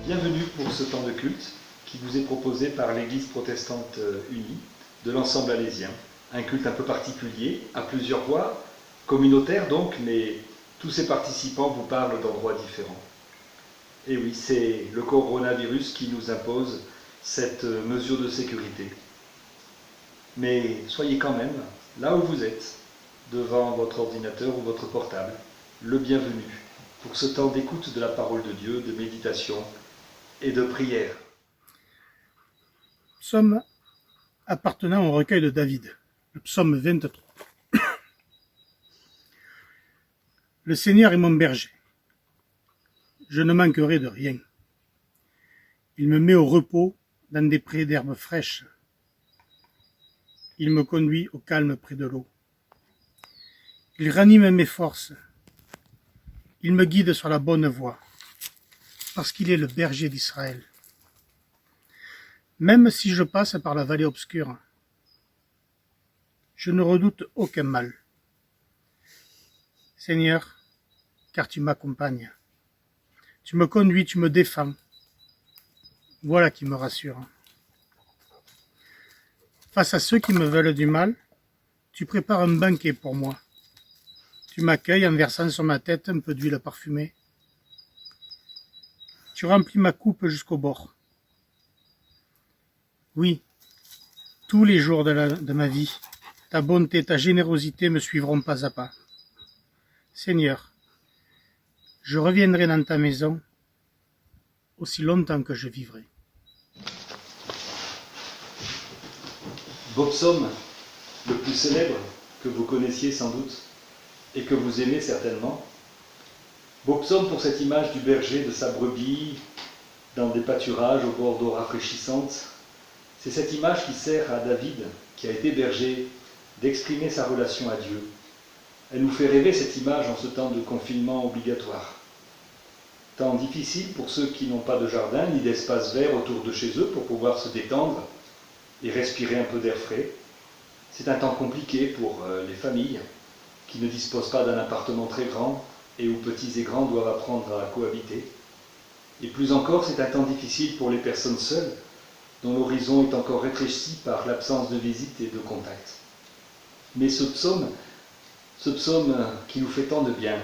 Bienvenue pour ce temps de culte qui vous est proposé par l'Église protestante unie de l'ensemble alésien. Un culte un peu particulier, à plusieurs voix, communautaire donc, mais tous ces participants vous parlent d'endroits différents. Et oui, c'est le coronavirus qui nous impose cette mesure de sécurité. Mais soyez quand même, là où vous êtes, devant votre ordinateur ou votre portable, le bienvenu pour ce temps d'écoute de la parole de Dieu, de méditation et de prière. Psaume appartenant au recueil de David, le psaume 23. Le Seigneur est mon berger. Je ne manquerai de rien. Il me met au repos dans des prés d'herbes fraîches. Il me conduit au calme près de l'eau. Il ranime mes forces. Il me guide sur la bonne voie, parce qu'il est le berger d'Israël. Même si je passe par la vallée obscure, je ne redoute aucun mal. Seigneur, car tu m'accompagnes. Tu me conduis, tu me défends. Voilà qui me rassure. Face à ceux qui me veulent du mal, tu prépares un banquet pour moi. Tu m'accueilles en versant sur ma tête un peu d'huile parfumée. Tu remplis ma coupe jusqu'au bord. Oui, tous les jours de ma vie, ta bonté, ta générosité me suivront pas à pas. Seigneur, je reviendrai dans ta maison aussi longtemps que je vivrai. Beau psaume, le plus célèbre, que vous connaissiez sans doute, et que vous aimez certainement. Beau psaume pour cette image du berger de sa brebis, dans des pâturages au bord d'eau rafraîchissantes. C'est cette image qui sert à David, qui a été berger, d'exprimer sa relation à Dieu. Elle nous fait rêver cette image en ce temps de confinement obligatoire. Temps difficile pour ceux qui n'ont pas de jardin ni d'espace vert autour de chez eux pour pouvoir se détendre et respirer un peu d'air frais. C'est un temps compliqué pour les familles qui ne disposent pas d'un appartement très grand et où petits et grands doivent apprendre à cohabiter. Et plus encore, c'est un temps difficile pour les personnes seules, dont l'horizon est encore rétréci par l'absence de visite et de contact. Mais ce psaume qui nous fait tant de bien,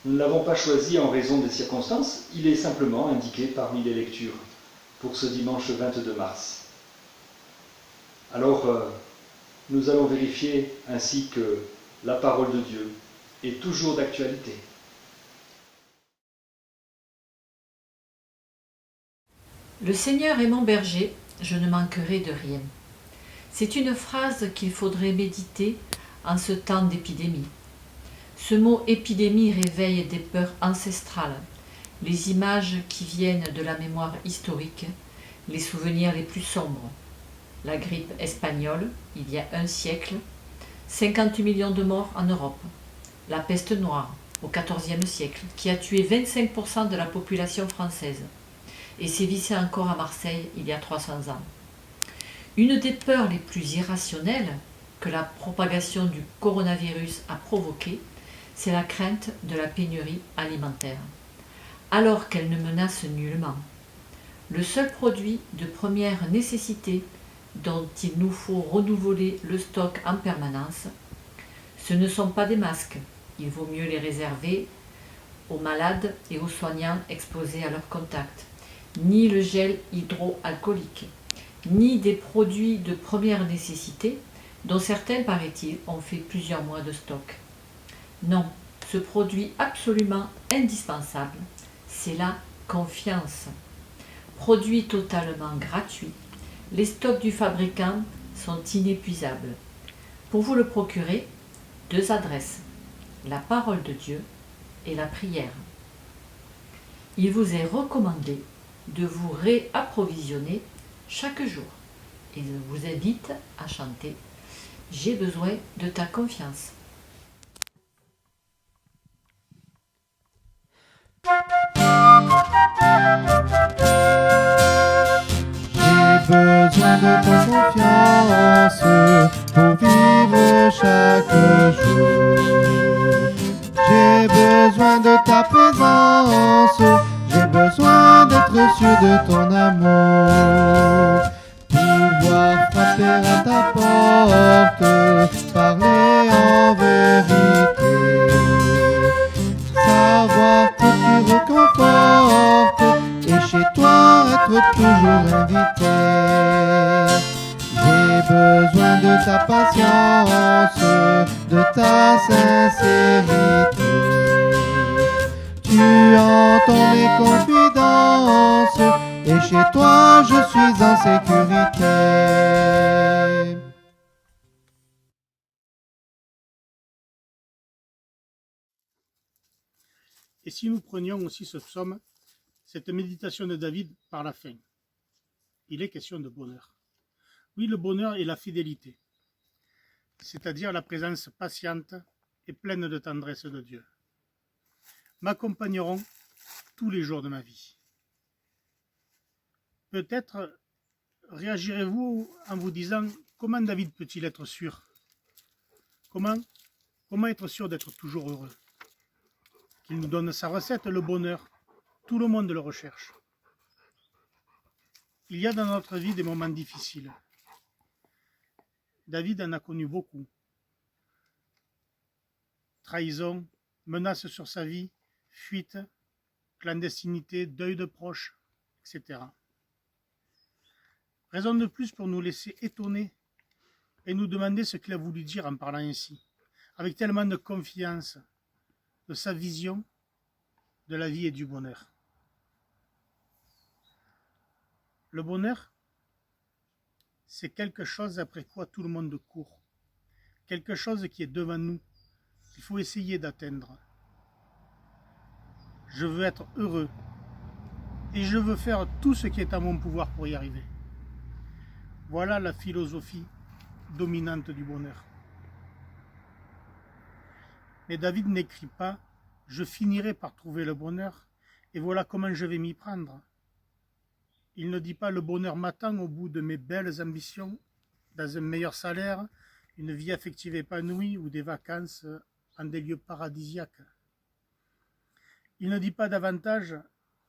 nous ne l'avons pas choisi en raison des circonstances, il est simplement indiqué parmi les lectures pour ce dimanche 22 mars. Alors, nous allons vérifier ainsi que la parole de Dieu est toujours d'actualité. Le Seigneur est mon berger, je ne manquerai de rien. C'est une phrase qu'il faudrait méditer en ce temps d'épidémie. Ce mot épidémie réveille des peurs ancestrales, les images qui viennent de la mémoire historique, les souvenirs les plus sombres. La grippe espagnole, il y a un siècle, 50 millions de morts en Europe. La peste noire, au XIVe siècle, qui a tué 25% de la population française et sévissait encore à Marseille il y a 300 ans. Une des peurs les plus irrationnelles que la propagation du coronavirus a provoquée, c'est la crainte de la pénurie alimentaire, alors qu'elle ne menace nullement. Le seul produit de première nécessité dont il nous faut renouveler le stock en permanence, ce ne sont pas des masques, il vaut mieux les réserver aux malades et aux soignants exposés à leur contact, ni le gel hydroalcoolique, ni des produits de première nécessité, dont certains, paraît-il, ont fait plusieurs mois de stock. Non, ce produit absolument indispensable, c'est la confiance. Produit totalement gratuit, les stocks du fabricant sont inépuisables. Pour vous le procurer, 2 adresses, la parole de Dieu et la prière. Il vous est recommandé de vous réapprovisionner chaque jour. Et je vous invite à chanter « J'ai besoin de ta confiance ». J'ai besoin de ta confiance pour vivre chaque jour. J'ai besoin de ta présence, j'ai besoin d'être sûr de ton amour. Pouvoir frapper à ta porte, parler en vérité. Savoir que tu reconfortes et chez toi être toujours invité. J'ai besoin de ta patience, de ta sincérité. Tu entends mes confidences et chez toi je suis en sécurité. Et si nous prenions aussi ce psaume, cette méditation de David par la fin, il est question de bonheur. Oui, le bonheur est la fidélité, c'est-à-dire la présence patiente et pleine de tendresse de Dieu. M'accompagneront tous les jours de ma vie. Peut-être réagirez-vous en vous disant comment David peut-il être sûr? Comment être sûr d'être toujours heureux? Qu'il nous donne sa recette, le bonheur. Tout le monde le recherche. Il y a dans notre vie des moments difficiles. David en a connu beaucoup. Trahison, menaces sur sa vie, fuite, clandestinité, deuil de proches, etc. Raison de plus pour nous laisser étonner et nous demander ce qu'il a voulu dire en parlant ainsi, avec tellement de confiance de sa vision de la vie et du bonheur. Le bonheur, c'est quelque chose après quoi tout le monde court, quelque chose qui est devant nous, qu'il faut essayer d'atteindre. Je veux être heureux et je veux faire tout ce qui est à mon pouvoir pour y arriver. Voilà la philosophie dominante du bonheur. Mais David n'écrit pas « Je finirai par trouver le bonheur et voilà comment je vais m'y prendre ». Il ne dit pas « Le bonheur m'attend au bout de mes belles ambitions, dans un meilleur salaire, une vie affective épanouie ou des vacances en des lieux paradisiaques ». Il ne dit pas davantage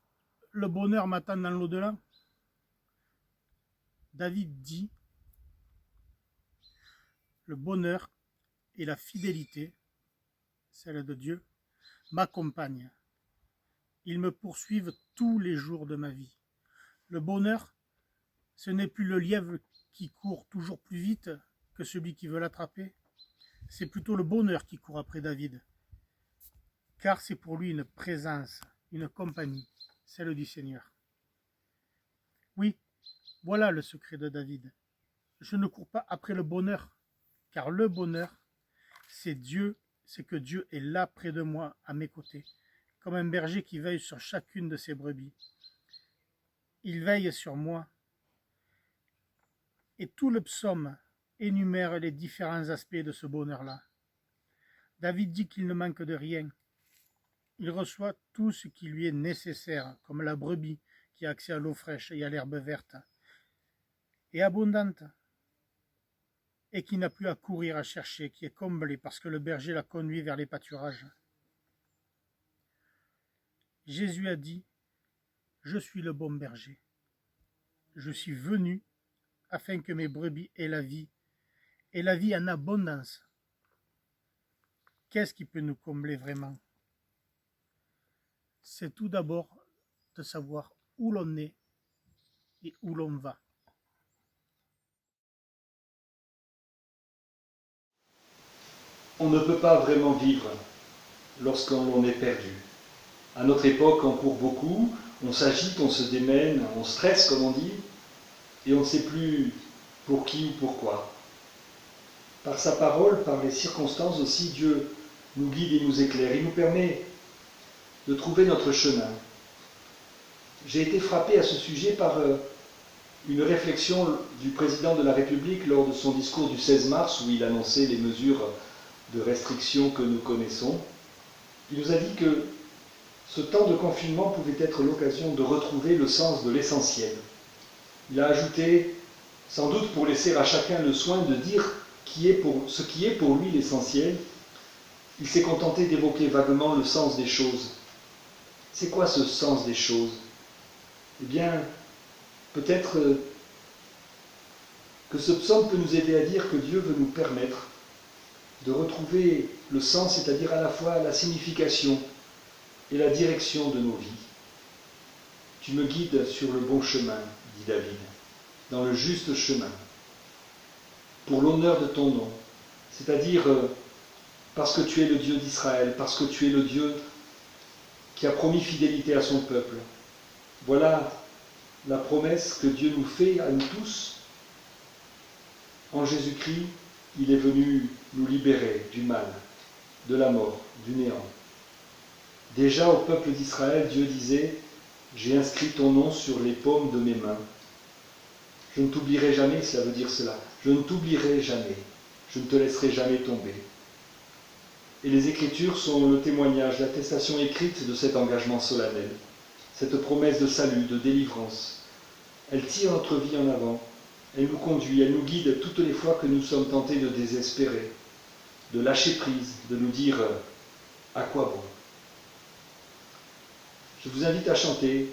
« Le bonheur m'attend dans l'au-delà ». David dit « Le bonheur et la fidélité, celle de Dieu, m'accompagnent. Ils me poursuivent tous les jours de ma vie. Le bonheur, ce n'est plus le lièvre qui court toujours plus vite que celui qui veut l'attraper. C'est plutôt le bonheur qui court après David. Car c'est pour lui une présence, une compagnie, celle du Seigneur. Oui, voilà le secret de David. Je ne cours pas après le bonheur, car le bonheur, c'est Dieu, c'est que Dieu est là près de moi, à mes côtés, comme un berger qui veille sur chacune de ses brebis. Il veille sur moi. Et tout le psaume énumère les différents aspects de ce bonheur-là. David dit qu'il ne manque de rien. Il reçoit tout ce qui lui est nécessaire, comme la brebis qui a accès à l'eau fraîche et à l'herbe verte, et abondante, et qui n'a plus à courir à chercher, qui est comblée parce que le berger l'a conduit vers les pâturages. Jésus a dit « Je suis le bon berger. Je suis venu afin que mes brebis aient la vie, et la vie en abondance. » Qu'est-ce qui peut nous combler vraiment? C'est tout d'abord de savoir où l'on est et où l'on va. On ne peut pas vraiment vivre lorsqu'on est perdu. À notre époque, on court beaucoup, on s'agite, on se démène, on stresse, comme on dit, et on ne sait plus pour qui ou pourquoi. Par sa parole, par les circonstances aussi, Dieu nous guide et nous éclaire. Il nous permet de trouver notre chemin. J'ai été frappé à ce sujet par une réflexion du président de la République lors de son discours du 16 mars, où il annonçait les mesures de restriction que nous connaissons. Il nous a dit que ce temps de confinement pouvait être l'occasion de retrouver le sens de l'essentiel. Il a ajouté, sans doute pour laisser à chacun le soin de dire ce qui est pour lui l'essentiel, il s'est contenté d'évoquer vaguement le sens des choses. C'est quoi ce sens des choses? Eh bien, peut-être que ce psaume peut nous aider à dire que Dieu veut nous permettre de retrouver le sens, c'est-à-dire à la fois la signification et la direction de nos vies. Tu me guides sur le bon chemin, dit David, dans le juste chemin, pour l'honneur de ton nom, c'est-à-dire parce que tu es le Dieu d'Israël, parce que tu es le Dieu qui a promis fidélité à son peuple. Voilà la promesse que Dieu nous fait à nous tous. En Jésus-Christ, il est venu nous libérer du mal, de la mort, du néant. Déjà au peuple d'Israël, Dieu disait « J'ai inscrit ton nom sur les paumes de mes mains. Je ne t'oublierai jamais », cela veut dire cela. Je ne t'oublierai jamais. Je ne te laisserai jamais tomber. Et les Écritures sont le témoignage, l'attestation écrite de cet engagement solennel, cette promesse de salut, de délivrance. Elle tire notre vie en avant, elle nous conduit, elle nous guide toutes les fois que nous sommes tentés de désespérer, de lâcher prise, de nous dire « à quoi bon ?» Je vous invite à chanter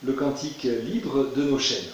le cantique libre de nos chaînes.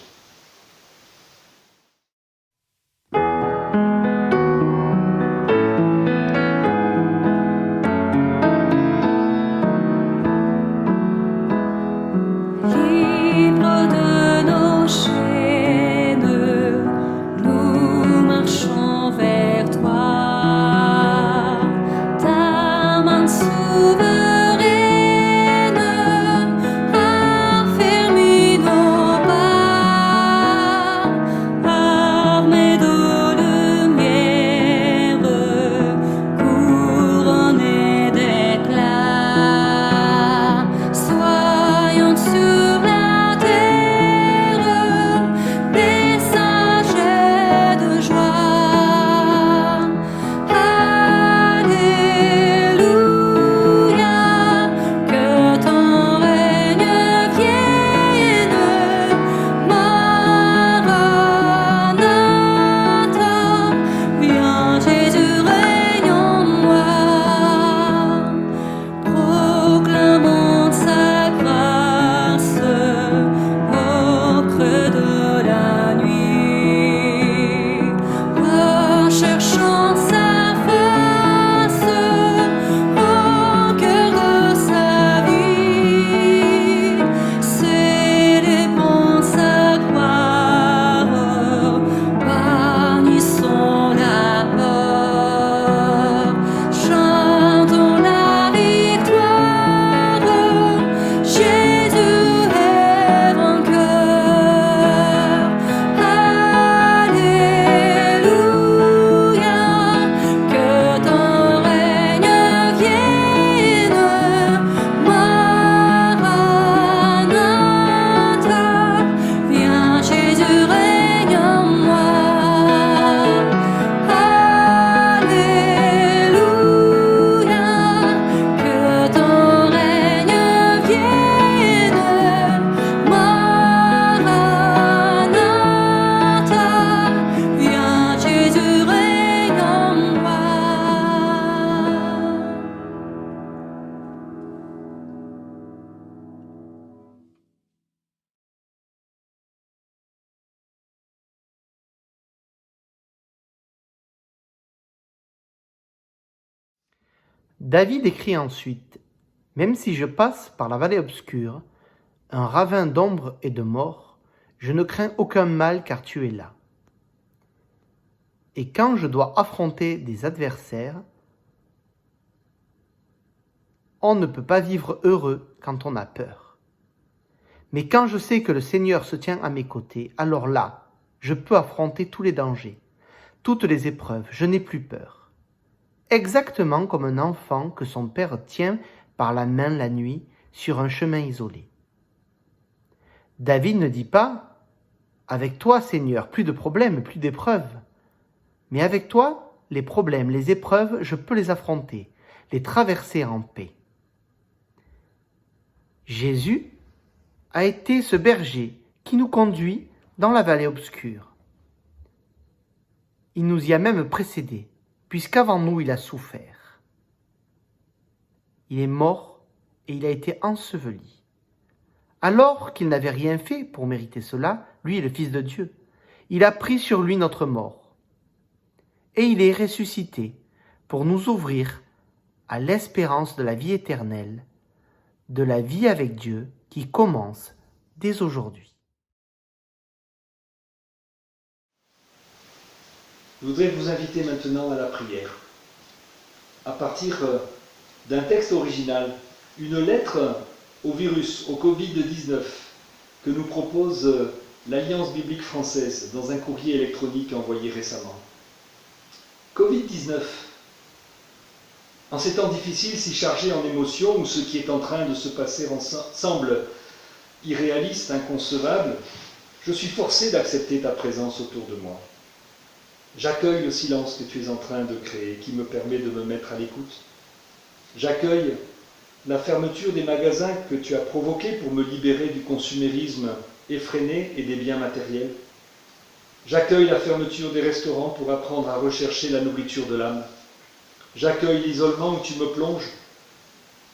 David écrit ensuite « Même si je passe par la vallée obscure, un ravin d'ombre et de mort, je ne crains aucun mal car tu es là. Et quand je dois affronter des adversaires, On ne peut pas vivre heureux quand on a peur. Mais quand je sais que le Seigneur se tient à mes côtés, alors là, je peux affronter tous les dangers, toutes les épreuves, je n'ai plus peur. Exactement comme un enfant que son père tient par la main la nuit sur un chemin isolé. David ne dit pas « Avec toi, Seigneur, plus de problèmes, plus d'épreuves. » Mais avec toi, les problèmes, les épreuves, je peux les affronter, les traverser en paix. Jésus a été ce berger qui nous conduit dans la vallée obscure. Il nous y a même précédés, puisqu'avant nous, il a souffert. Il est mort et il a été enseveli. Alors qu'il n'avait rien fait pour mériter cela, lui, le Fils de Dieu, il a pris sur lui notre mort. Et il est ressuscité pour nous ouvrir à l'espérance de la vie éternelle, de la vie avec Dieu qui commence dès aujourd'hui. Je voudrais vous inviter maintenant à la prière, à partir d'un texte original, une lettre au virus, au Covid-19, que nous propose l'Alliance biblique française dans un courrier électronique envoyé récemment. Covid-19. En ces temps difficiles, si chargés en émotions, où ce qui est en train de se passer semble irréaliste, inconcevable, je suis forcé d'accepter ta présence autour de moi. J'accueille le silence que tu es en train de créer, qui me permet de me mettre à l'écoute. J'accueille la fermeture des magasins que tu as provoquée pour me libérer du consumérisme effréné et des biens matériels. J'accueille la fermeture des restaurants pour apprendre à rechercher la nourriture de l'âme. J'accueille l'isolement où tu me plonges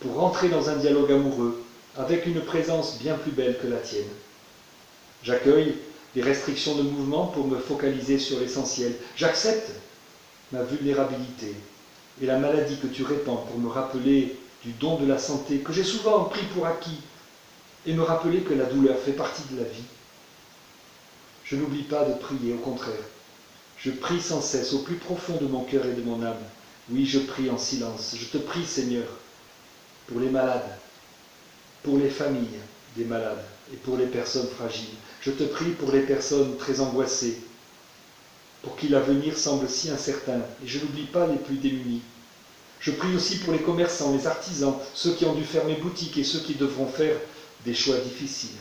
pour entrer dans un dialogue amoureux avec une présence bien plus belle que la tienne. J'accueille les restrictions de mouvement pour me focaliser sur l'essentiel. J'accepte ma vulnérabilité et la maladie que tu répands pour me rappeler du don de la santé que j'ai souvent pris pour acquis et me rappeler que la douleur fait partie de la vie. Je n'oublie pas de prier, au contraire. Je prie sans cesse au plus profond de mon cœur et de mon âme. Oui, je prie en silence. Je te prie, Seigneur, pour les malades, pour les familles des malades et pour les personnes fragiles. Je te prie pour les personnes très angoissées, pour qui l'avenir semble si incertain. Et je n'oublie pas les plus démunis. Je prie aussi pour les commerçants, les artisans, ceux qui ont dû fermer boutique et ceux qui devront faire des choix difficiles.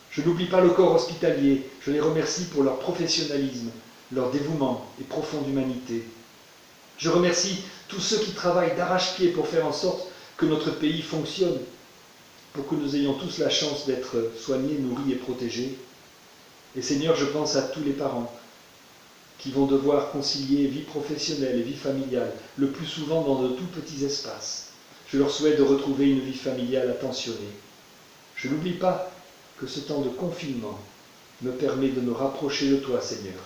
Je n'oublie pas le corps hospitalier. Je les remercie pour leur professionnalisme, leur dévouement et profonde humanité. Je remercie tous ceux qui travaillent d'arrache-pied pour faire en sorte que notre pays fonctionne, pour que nous ayons tous la chance d'être soignés, nourris et protégés. Et Seigneur, je pense à tous les parents qui vont devoir concilier vie professionnelle et vie familiale, le plus souvent dans de tout petits espaces. Je leur souhaite de retrouver une vie familiale attentionnée. Je n'oublie pas que ce temps de confinement me permet de me rapprocher de toi, Seigneur.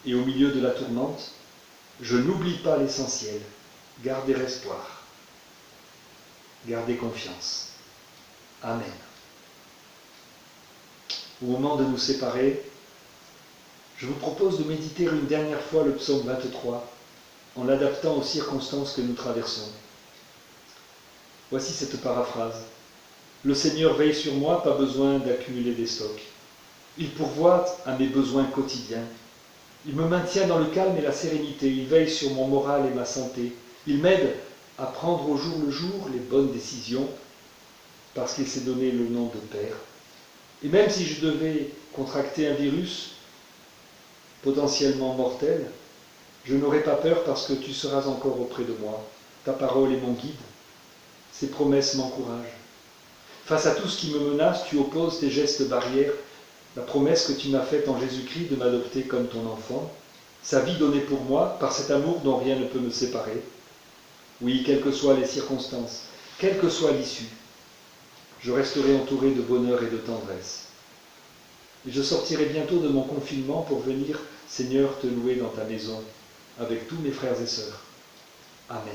Et au milieu de la tourmente, je n'oublie pas l'essentiel. Gardez espoir. Gardez confiance. Amen. Au moment de nous séparer, je vous propose de méditer une dernière fois le psaume 23 en l'adaptant aux circonstances que nous traversons. Voici cette paraphrase. Le Seigneur veille sur moi, pas besoin d'accumuler des stocks. Il pourvoit à mes besoins quotidiens. Il me maintient dans le calme et la sérénité. Il veille sur mon moral et ma santé. Il m'aide à prendre au jour le jour les bonnes décisions parce qu'il s'est donné le nom de Père. Et même si je devais contracter un virus potentiellement mortel, je n'aurai pas peur parce que tu seras encore auprès de moi. Ta parole est mon guide. Ces promesses m'encouragent. Face à tout ce qui me menace, tu opposes tes gestes barrières, la promesse que tu m'as faite en Jésus-Christ de m'adopter comme ton enfant, sa vie donnée pour moi par cet amour dont rien ne peut me séparer. Oui, quelles que soient les circonstances, quelle que soit l'issue, je resterai entouré de bonheur et de tendresse. Et je sortirai bientôt de mon confinement pour venir, Seigneur, te louer dans ta maison, avec tous mes frères et sœurs. Amen.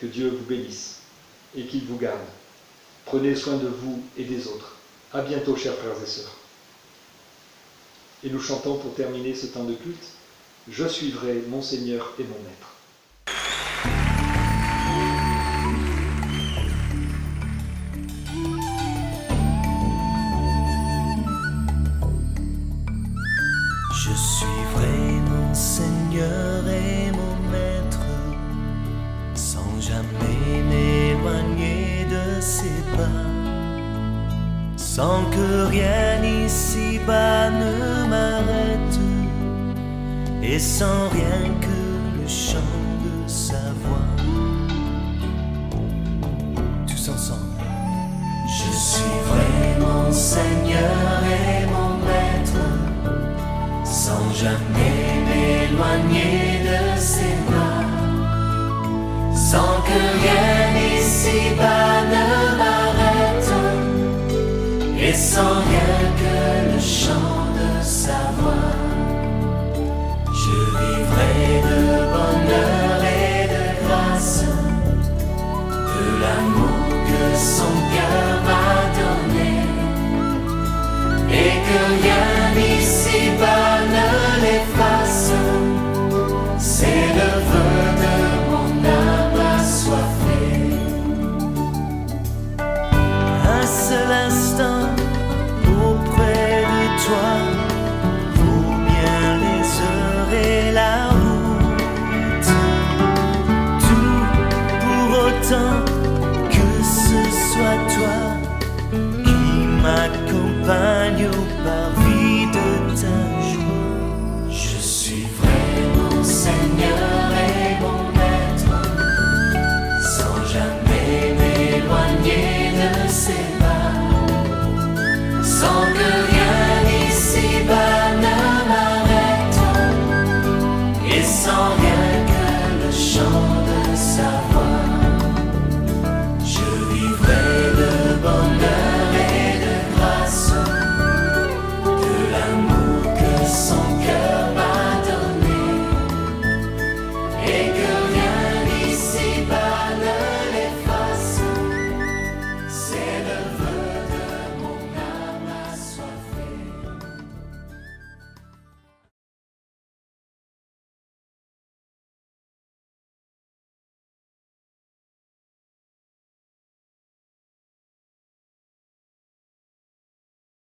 Que Dieu vous bénisse et qu'il vous garde. Prenez soin de vous et des autres. À bientôt, chers frères et sœurs. Et nous chantons pour terminer ce temps de culte, « Je suivrai mon Seigneur et mon Maître ». Je suivrai mon Seigneur et mon Maître, sans jamais m'éloigner de ses pas, sans que rien ici-bas ne m'arrête, et sans rien que le chant de sa voix. Tous ensemble. Je suivrai mon Seigneur et mon Maître, sans jamais m'éloigner de ses bras, sans que rien ici-bas ne m'arrête, et sans rien que le chant de sa voix. Je vivrai de bonheur et de grâce, de l'amour que son cœur m'a donné, et que rien ici-bas ne l'efface. C'est le vœu de mon âme assoiffée. Un seul instant auprès de toi vaut bien les heures et la route. Tout pour autant que ce soit toi qui m'accompagne au parfum